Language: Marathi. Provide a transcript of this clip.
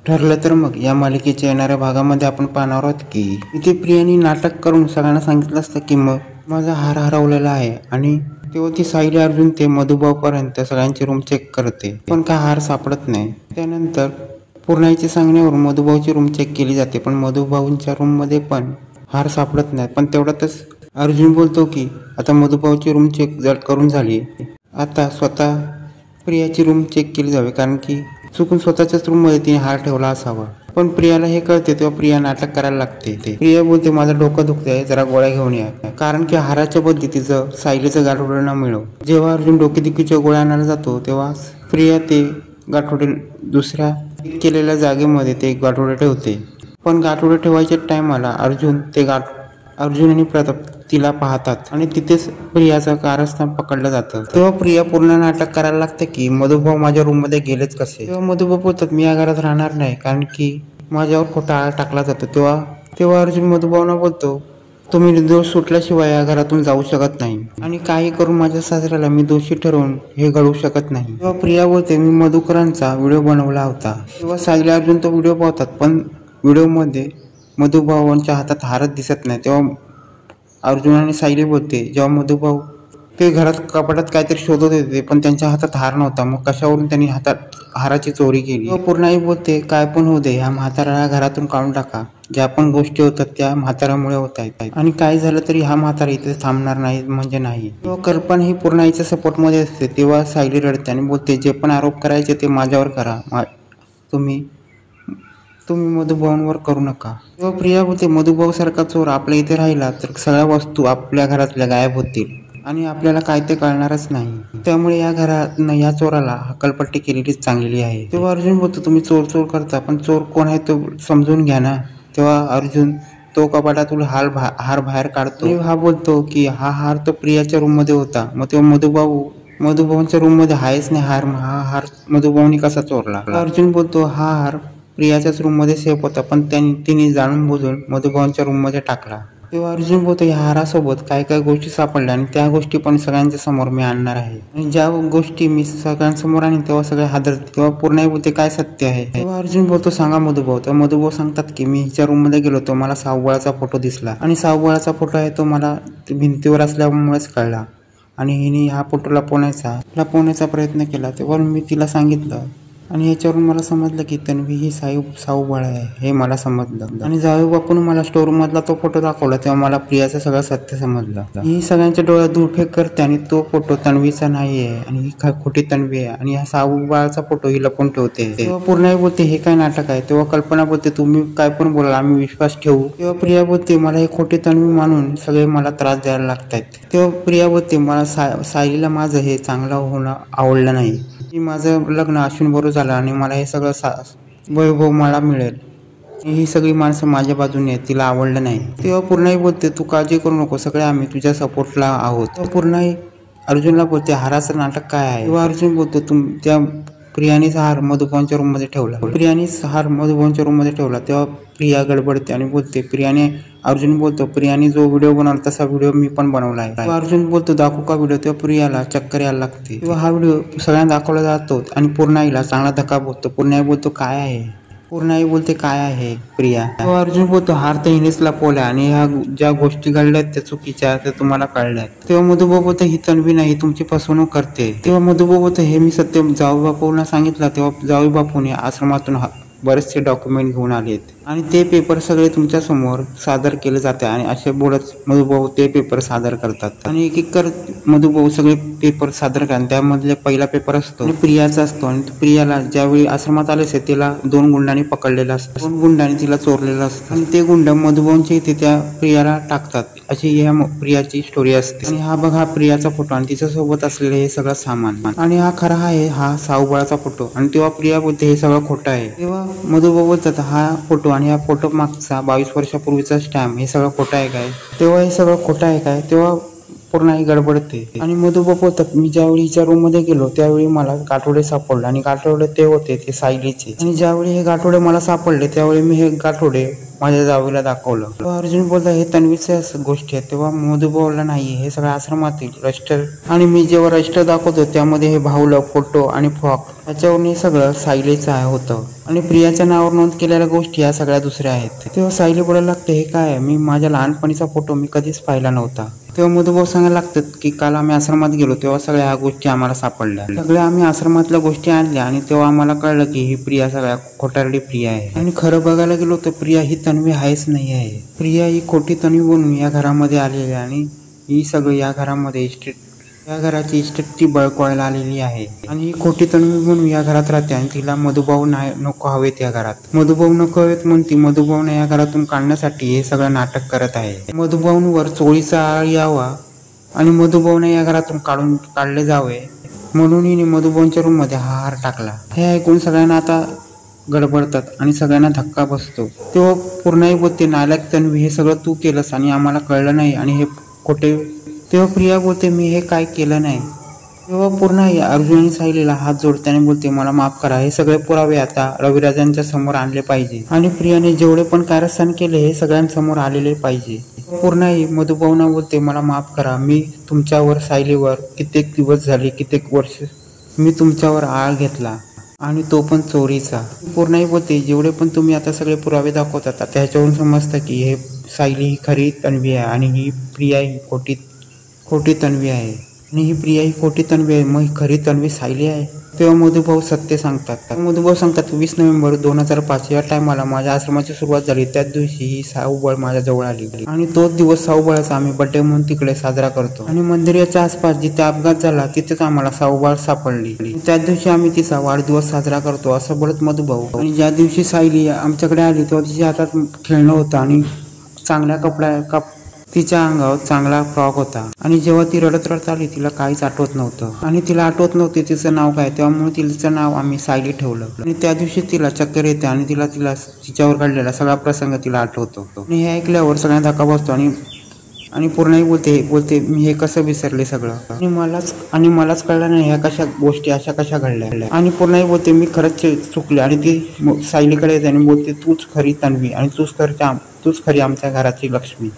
ठरलं तर मग या मालिकेच्या येणाऱ्या भागामध्ये आपण पाहणार आहोत की इथे प्रियाने नाटक करून सगळ्यांना सांगितलं असतं की मग माझा हार हरवलेला आहे आणि तेव्हा ती सायली अर्जुन ते मधुभाऊ पर्यंत सगळ्यांची रूम चेक करते पण काय हार सापडत नाही। त्यानंतर पूर्णाईच्या सांगण्यावरून मधुभाऊची रूम चेक केली जाते पण मधुभाऊंच्या रूम मध्ये पण हार सापडत नाही। पण तेवढ्यातच अर्जुन बोलतो की आता मधुभाऊची रूम चेक करून झाली, आता स्वतः प्रियाची रूम चेक केली जावी कारण की चुकून स्वतःच्याच रूम मध्ये तिने हार ठेवला असावा। पण प्रियाला हे कळते तेव्हा प्रिया नाटक करायला लागते। प्रिया बोलते माझं डोकं दुखतंय, जरा गोळ्या घेऊन या, कारण की हाराच्या बदली तिचं सायलीचं गाठोडे न मिळो। जेव्हा अर्जुन डोकेदुखीच्या गोळ्या आणायला जातो तेव्हा प्रिया ते गाठोडे दुसऱ्या केलेल्या जागेमध्ये ते गाठोडे ठेवते। पण गाठोडे ठेवायच्या टायमाला अर्जुन आणि प्रताप तिला पाहतात आणि तिथेच प्रियाचं कारस्थान पकडलं जातं। तेव्हा प्रिया पूर्ण नाटक करायला लागते की मधुभाऊ माझ्या रूम मध्ये गेलेच कसे। तेव्हा मधुभाऊ बोलतात मी या घरात राहणार नाही कारण की माझ्यावर खोटा आळ टाकला जातो। तेव्हा अर्जुन मधुभाऊंना बोलतो तुम्ही निर्दोष सुटल्याशिवाय या घरातून जाऊ शकत नाही आणि काही करून माझ्या सासऱ्याला मी दोषी ठरवून हे घडवू शकत नाही। तेव्हा प्रिया बोलते मी मधुकरांचा व्हिडिओ बनवला होता। तेव्हा सायली अर्जुन तो व्हिडिओ पाहतात पण व्हिडिओमध्ये मधुभाऊंच्या हातात हारच दिसत नाही। तेव्हा अर्जुन आणि सायली बोलते जेव्हा मधुभाऊ ते घरात कपाटात काहीतरी शोधत होते पण त्यांच्या हातात हार नव्हता, मग कशावरून त्यांनी हाराची चोरी केली। पूर्णाई बोलते काय पण होऊ दे, ह्या म्हाताऱ्याला घरातून काढून टाका, ज्या पण गोष्टी होतात त्या म्हाताऱ्यामुळे होत आहेत आणि काय झालं तरी हा म्हातारा इथे थांबणार नाही म्हणजे नाही। तेव्हा कल्पना ही पूर्णाईच्या सपोर्ट मध्ये असते। तेव्हा सायली रडते आणि बोलते जे पण आरोप करायचे ते माझ्यावर करा, तुम्ही मधुभाऊंवर करू नका। तेव्हा प्रिया बोलते मधुभाऊ सारखा चोर आपल्या इथे राहिला तर सगळ्या वस्तू आपल्या घरातल्या गायब होतील आणि आपल्याला काय ते कळणारच नाही, त्यामुळे या घरात या चोराला हकलपट्टी केलेलीच चांगली आहे। तेव्हा अर्जुन बोलतो तुम्ही चोर करता पण चोर कोण आहे तो समजून घ्या ना। तेव्हा अर्जुन तो कपाटातून हार बाहेर काढतो। हा बोलतो की हा हार तो प्रियाच्या रूम मध्ये होता, मग तेव्हा मधुभाऊंच्या रूम मध्ये आहेच नाही हार, हा हार मधुभाऊंनी कसा चोरला। अर्जुन बोलतो हा हार प्रियाच्याच रूम मध्ये सेफ होता पण तिने जाणून बुजून मधुभाऊंच्या रूम मध्ये टाकला। तेव्हा अर्जुन बोलतो या हारासोबत काय काय गोष्टी सापडल्या आणि त्या गोष्टी पण सगळ्यांच्या समोर मी आणणार आहे आणि ज्या गोष्टी मी सगळ्यांसमोर आणीन तेव्हा सगळे हादरतील। तेव्हा पूर्णाई बोलते काय सत्य आहे। तेव्हा अर्जुन बोलतो सांगा मधुभाऊ। तेव्हा मधुभाऊ सांगतात की मी हिच्या रूम मध्ये गेलो तो मला सावबाळाचा फोटो दिसला आणि सावबाळाचा फोटो आहे तो मला भिंतीवर असल्यामुळेच कळला आणि हिने ह्या फोटो लपवण्याचा प्रयत्न केला। तेव्हा मी तिला सांगितलं आणि याच्यावरून मला समजलं की तन्वी ही साऊबाळ आहे हे मला समजलं आणि जावई बापून मला स्टोर मधला तो फोटो दाखवला तेव्हा मला प्रियाचं सगळं सत्य समजलं। ही सगळ्यांच्या डोळ्यात धूळफेक करते आणि तो फोटो तन्वीचा नाही आहे आणि ही खोटी तन्वी आहे आणि हा साऊबाळाचा फोटो ही लपवून ठेवते। तेव्हा पूर्णाई बोलते हे काय नाटक आहे। तेव्हा कल्पना बोलते तुम्ही काय पण बोला आम्ही विश्वास ठेवू। तेव्हा प्रिया बोलते मला हे खोटी तन्वी मानून सगळे मला त्रास द्यायला लागतात। तेव्हा प्रिया बोलते मला सायलीला माझं हे चांगलं होणं आवडलं नाही, की माझं लग्न अश्विन बरोबर झालं आणि मला हे सगळं वैभव मला मिळेल, ही सगळी माणसं माझ्या बाजूने आहेत, तिला आवडलं नाही। तेव्हा पूर्णाई बोलते तू काळजी करू नको, सगळे आम्ही तुझ्या सपोर्टला आहोत। तेव्हा पूर्णाई अर्जुनला बोलते हाराचं नाटक काय आहे। तेव्हा अर्जुन बोलतो त्या प्रियानेच हार मधुभाऊंच्या रूम मध्ये ठेवला। तेव्हा प्रिया गडबडते आणि बोलते अर्जुन बोलतो प्रियाने जो व्हिडिओ बनवला तसा व्हिडिओ मी पण बनवला आहे। तेव्हा अर्जुन बोलतो दाखवू का व्हिडिओ। तेव्हा प्रियाला चक्कर यायला लागते। तेव्हा हा व्हिडिओ सगळ्यांना दाखवला जातो आणि पूर्णाईला चांगला धक्का बसतो। पूर्णाई बोलतो काय आहे। पूर्णाई बोलते काय आहे प्रिया। तेव्हा अर्जुन बोलतो हार तर हिनेच लपवला आणि ह्या ज्या गोष्टी घडल्यात त्या चुकीच्या त्या तुम्हाला कळल्यात। तेव्हा मधुभाऊ बोलतो ही तन्वी नाही तुमची फसवणूक करते। तेव्हा मधुभाऊ बोलतो हे मी सत्य जावई बापूंना सांगितलं। तेव्हा जावई बापूने आश्रमातून बरेचसे डॉक्युमेंट घेऊन आलेत आणि ते पेपर सगळे तुमच्या समोर सादर केले जाते आणि असे बोलत मधुभाऊ ते पेपर सादर करतात आणि एक करत मधुभाऊ सगळे पेपर सादर करतात। त्यामधले पहिला पेपर असतो आणि प्रियाचा असतो आणि प्रियाला ज्यावेळी आश्रमात आले असते तिला 2 गुंडांनी पकडलेलं असतं, 2 गुंडांनी तिला चोरलेलं असतं आणि ते गुंड मधुभाऊंच्या इथे त्या प्रियाला टाकतात, अशी ह्या प्रियाची स्टोरी असते। आणि हा बघा प्रियाचा फोटो आणि तिच्या सोबत असलेलं हे सगळं सामान आणि हा खरा आहे हा साऊबाळाचा फोटो। आणि तेव्हा प्रिया बोलते हे सगळं खोटं आहे। तेव्हा मधुभाऊ बोलतात हा फोटो आणि हा फोटो मागचा 22 वर्षापूर्वीचा स्टॅम्प हे सगळं खोटं आहे काय। तेव्हा हे सगळं खोटं आहे काय। तेव्हा पूर्णाई गडबडते आणि मधुभाऊ बोलतात मी ज्यावेळी हिच्या रूम मध्ये गेलो त्यावेळी मला गाठोडे सापडले आणि गाठोडे ते होते ते सायलीचे आणि ज्यावेळी हे गाठोडे मला सापडले त्यावेळी मी हे गाठोडे माझ्या जावईला दाखवलं। तेव्हा अर्जुन बोलला हे तन्वीच्या गोष्टी आहेत। तेव्हा मधुभाऊला नाही हे सगळं आश्रमातील रजिस्टर आणि मी जेव्हा रजिस्टर दाखवतो त्यामध्ये हे भावलं फोटो आणि फ्रॉक त्याच्यावरून हे सगळं सायलीचं होतं आणि प्रियाच्या नावावर नोंद केलेल्या गोष्टी या सगळ्या दुसऱ्या आहेत. तेव्हा सायली बोलायला लागते, हे काय आहे, मी माझ्या लहानपणीचा फोटो मी कधीच पाहिला नव्हता. तेव्हा मधुभाऊ सांगायला लागतात की काल आम्ही आश्रमात गेलो तेव्हा सगळ्या ह्या गोष्टी आम्हाला सापडल्या. सगळ्या आम्ही आश्रमातल्या गोष्टी आणल्या आणि तेव्हा आम्हाला कळलं की ही प्रिया सगळ्या खोटारडी प्रिया आहे. आणि खरं बघायला गेलो तर प्रिया ही तन्वी आहेच नाही आहे. प्रिया ही खोटी तन्वी बनून या घरामध्ये आलेली आहे आणि ही सगळं या घरामध्ये या घराची इस्टेट ती बळकवायला आलेली आहे आणि ही खोटी तन्वी म्हणून या घरात राहते आणि तिला मधुभाऊ नको हवेत या घरात. मधुभाऊ नको हवेत म्हणून ती मधुभाऊने या घरातून काढण्यासाठी हे सगळं नाटक करत आहे. मधुभाऊंवर चोरीचा आळ यावा आणि मधुभाऊने या घरातून काढले जावे म्हणून हिने मधुभाऊंच्या रूम मध्ये हा हार टाकला. हे ऐकून सगळ्यांना आता गडबडतात आणि सगळ्यांना धक्का बसतो. तेव्हा पूर्णाई बोलते, नालायक तन्वी, हे सगळं तू केलंस आणि आम्हाला कळलं नाही आणि हे खोटे. तेव्हा प्रिया बोलते, मी हे काय केलं नाही. तेव्हा पूर्णाई अर्जुन आणि सायलीला हात जोडताना बोलते, मला माफ करा, हे सगळे पुरावे आता रविराजांच्या समोर आणले पाहिजे आणि प्रियाने जेवढे पण कारस्थान केले हे सगळ्यांसमोर आलेले पाहिजे. पूर्णाई मधुभाऊंना बोलते, मला माफ करा, मी तुमच्यावर सायलीवर कित्येक दिवस झाले, कित्येक वर्ष मी तुमच्यावर आळ घेतला आणि तो पण चोरीचा. पूर्णाई बोलते, जेवढे पण तुम्ही आता सगळे पुरावे दाखवतात त्याच्यावरून समजतं की हे सायली ही खरी तन्वी आहे आणि ही प्रिया ही खोटी तन्वी आहे आणि ही प्रिया ही खोटी तन्वी आहे, मग खरी तन्वी सायली आहे. तेव्हा मधुभाऊ सत्य सांगतात. मधुभाऊ सांगतात, 20 नोव्हेंबर 2005 या टायमाला माझ्या आश्रमाची सुरुवात झाली. त्याच दिवशी ही साऊबळ माझ्या जवळ आली आणि तोच दिवस साऊबळाचा आम्ही बर्थडे म्हणून तिकडे साजरा करतो आणि मंदिराच्या आसपास जिथे अपघात झाला तिथेच आम्हाला साऊबळ सापडली. त्याच दिवशी आम्ही तिचा वाढदिवस साजरा करतो असं बोलत मधुभाऊ. आणि ज्या दिवशी सायली आमच्याकडे आली तेव्हा तिच्या हातात खेळणं होतं आणि चांगल्या तिच्या अंगावर चांगला फ्रॉक होता आणि जेव्हा ती रडत आली तिला काहीच आठवत नव्हतं आणि तिला आठवत नव्हते तिचं नाव काय. त्यामुळे तिचं नाव आम्ही सायली ठेवलं आणि त्या दिवशी तिला चक्कर येते आणि तिला तिच्यावर घडलेला सगळा प्रसंग तिला आठवतो. आणि हे ऐकल्यावर सगळ्यांना धक्का बसतो आणि पूर्णाई बोलते मी हे कसं विसरले सगळं आणि मलाच कळलं नाही ह्या गोष्टी अशा कशा घडल्या. आणि पूर्णाई बोलते, मी खरंच चुकले आणि ती सायलीकडे येते आणि बोलते, तूच खरी तन्वी आणि तूच खरी आमच्या घराची लक्ष्मी.